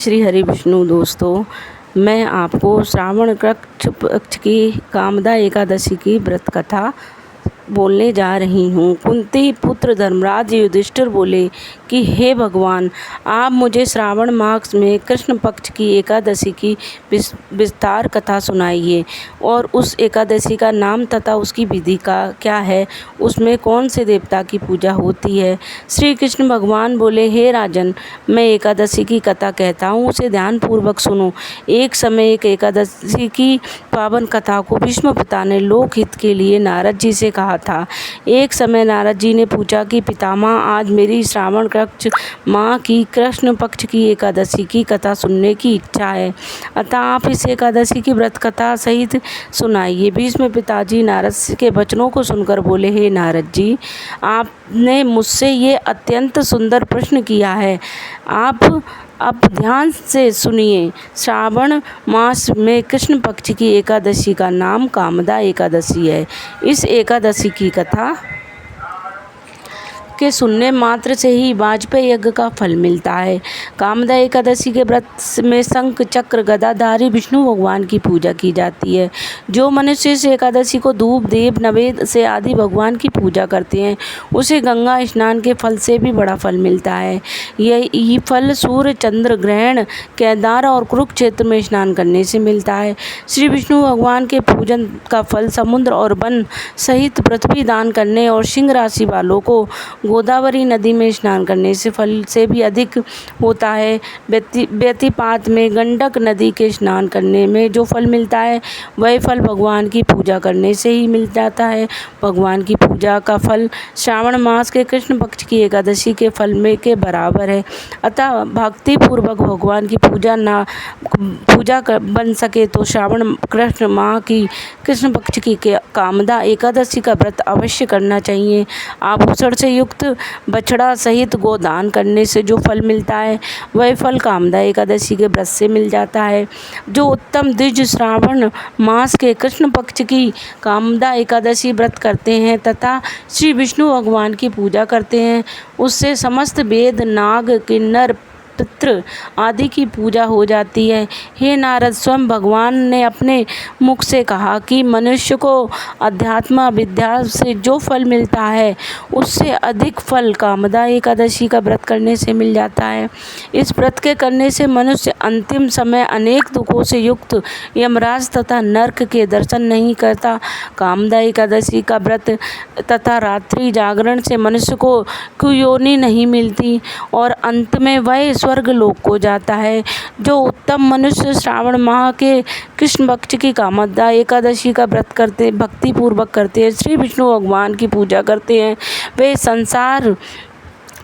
श्री हरि विष्णु दोस्तों, मैं आपको श्रावण कृष्ण पक्ष की कामदा एकादशी की व्रत कथा बोलने जा रही हूँ। कुंती पुत्र धर्मराज युधिष्ठिर बोले कि हे भगवान, आप मुझे श्रावण मास में कृष्ण पक्ष की एकादशी की विस्तार कथा सुनाइए और उस एकादशी का नाम तथा उसकी विधि का क्या है, उसमें कौन से देवता की पूजा होती है। श्री कृष्ण भगवान बोले, हे राजन, मैं एकादशी की कथा कहता हूँ, उसे ध्यानपूर्वक सुनो। एक समय एक एकादशी की पावन कथा को भीष्म पिता ने लोकहित के लिए नारद जी से कहा था। एक समय नारद जी ने पूछा कि पितामह, आज मेरी श्रावण कृष्ण माह की कृष्ण पक्ष की एकादशी की कथा सुनने की इच्छा है, अतः आप इस एकादशी की व्रत कथा सहित सुनाइए। भीष्म पिताजी नारद के वचनों को सुनकर बोले, हे नारद जी, आपने मुझसे ये अत्यंत सुंदर प्रश्न किया है। आप अब ध्यान से सुनिए। श्रावण मास में कृष्ण पक्ष की एकादशी का नाम कामदा एकादशी है। इस एकादशी की कथा के सुनने मात्र से ही वाजपेयी यज्ञ का फल मिलता है। कामदा एकादशी के व्रत में शंख चक्र गदाधारी विष्णु भगवान की पूजा की जाती है। जो मनुष्य इस एकादशी को धूप दीप नैवेद्य से आदि भगवान की पूजा करते हैं, उसे गंगा स्नान के फल से भी बड़ा फल मिलता है। यही फल सूर्य चंद्र ग्रहण, केदार और कुरुक्षेत्र में स्नान करने से मिलता है। श्री विष्णु भगवान के पूजन का फल समुद्र और वन सहित पृथ्वी दान करने और सिंह राशि वालों को गोदावरी नदी में स्नान करने से फल से भी अधिक होता है। व्यतिपात में गंडक नदी के स्नान करने में जो फल मिलता है, वह फल भगवान की पूजा करने से ही मिल जाता है। भगवान की पूजा का फल श्रावण मास के कृष्ण पक्ष की एकादशी के फल में के बराबर है। अतः भक्ति पूर्वक भगवान की पूजा बन सके तो श्रावण कृष्ण माह की कृष्ण पक्ष की कामदा एकादशी का व्रत अवश्य करना चाहिए। आभूषण से युक्त बछड़ा सहित गोदान करने से जो फल मिलता है, वह फल कामदा एकादशी के व्रत से मिल जाता है। जो उत्तम द्विज श्रावण मास के कृष्ण पक्ष की कामदा एकादशी व्रत करते हैं तथा श्री विष्णु भगवान की पूजा करते हैं, उससे समस्त वेद नाग किन्नर पितृ आदि की पूजा हो जाती है। हे नारद, स्वयं भगवान ने अपने मुख से कहा कि मनुष्य को अध्यात्म विद्या से जो फल मिलता है, उससे अधिक फल कामदा एकादशी का व्रत करने से मिल जाता है। इस व्रत के करने से मनुष्य अंतिम समय अनेक दुखों से युक्त यमराज तथा नरक के दर्शन नहीं करता। कामदा एकादशी का व्रत तथा रात्रि जागरण से मनुष्य को कुयोनि नहीं मिलती और अंत में वह स्वर्ग लोक को जाता है। जो उत्तम मनुष्य श्रावण माह के कृष्ण पक्ष की कामदा एकादशी का व्रत करते, भक्ति पूर्वक करते हैं, श्री विष्णु भगवान की पूजा करते हैं, वे संसार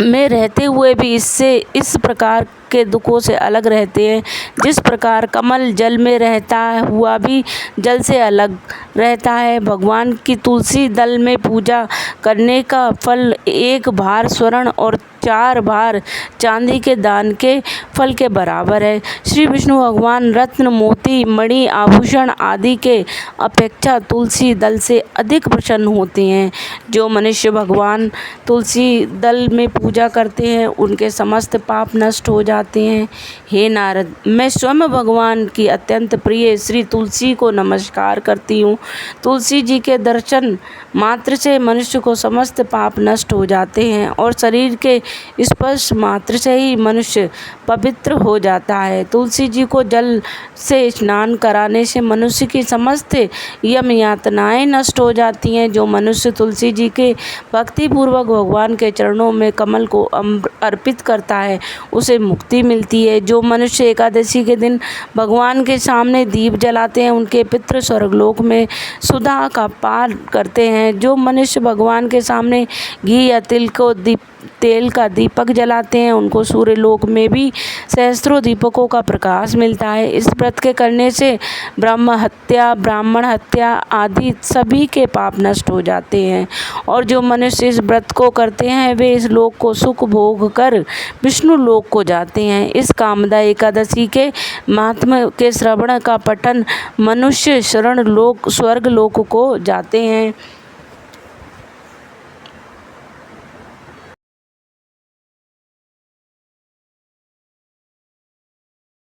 में रहते हुए भी इस प्रकार के दुखों से अलग रहते हैं। जिस प्रकार कमल जल में रहता हुआ भी जल से अलग रहता है, भगवान की तुलसी दल में पूजा करने का फल एक भार स्वर्ण और 4 भार चांदी के दान के फल के बराबर है। श्री विष्णु भगवान रत्न मोती मणि आभूषण आदि के अपेक्षा तुलसी दल से अधिक प्रसन्न होते हैं। जो मनुष्य भगवान तुलसी दल में पूजा करते हैं, उनके समस्त पाप नष्ट हो जाते हैं। हे नारद, मैं स्वयं भगवान की अत्यंत प्रिय श्री तुलसी को नमस्कार करती हूँ। तुलसी जी के दर्शन मात्र से मनुष्य को समस्त पाप नष्ट हो जाते हैं और शरीर के स्पर्श मात्र से ही मनुष्य पवित्र हो जाता है। तुलसी जी को जल से स्नान कराने से मनुष्य की समस्त यम यातनाएं नष्ट हो जाती हैं। जो मनुष्य तुलसी जी के भक्ति पूर्वक भगवान के चरणों में कमल को अर्पित करता है, उसे मुक्ति मिलती है। जो मनुष्य एकादशी के दिन भगवान के सामने दीप जलाते हैं, उनके पितृ स्वर्गलोक में सुधा का पान करते हैं। जो मनुष्य भगवान के सामने घी या तेल का दीपक जलाते हैं, उनको सूर्य लोक में भी सहस्त्रों दीपकों का प्रकाश मिलता है। इस व्रत के करने से ब्रह्म हत्या, ब्राह्मण हत्या आदि सभी के पाप नष्ट हो जाते हैं और जो मनुष्य इस व्रत को करते हैं, वे इस लोक को सुख भोग कर विष्णु लोक को जाते हैं। इस कामदा एकादशी के महात्म्य के श्रवण का पठन मनुष्य शरण लोक स्वर्ग लोक को जाते हैं।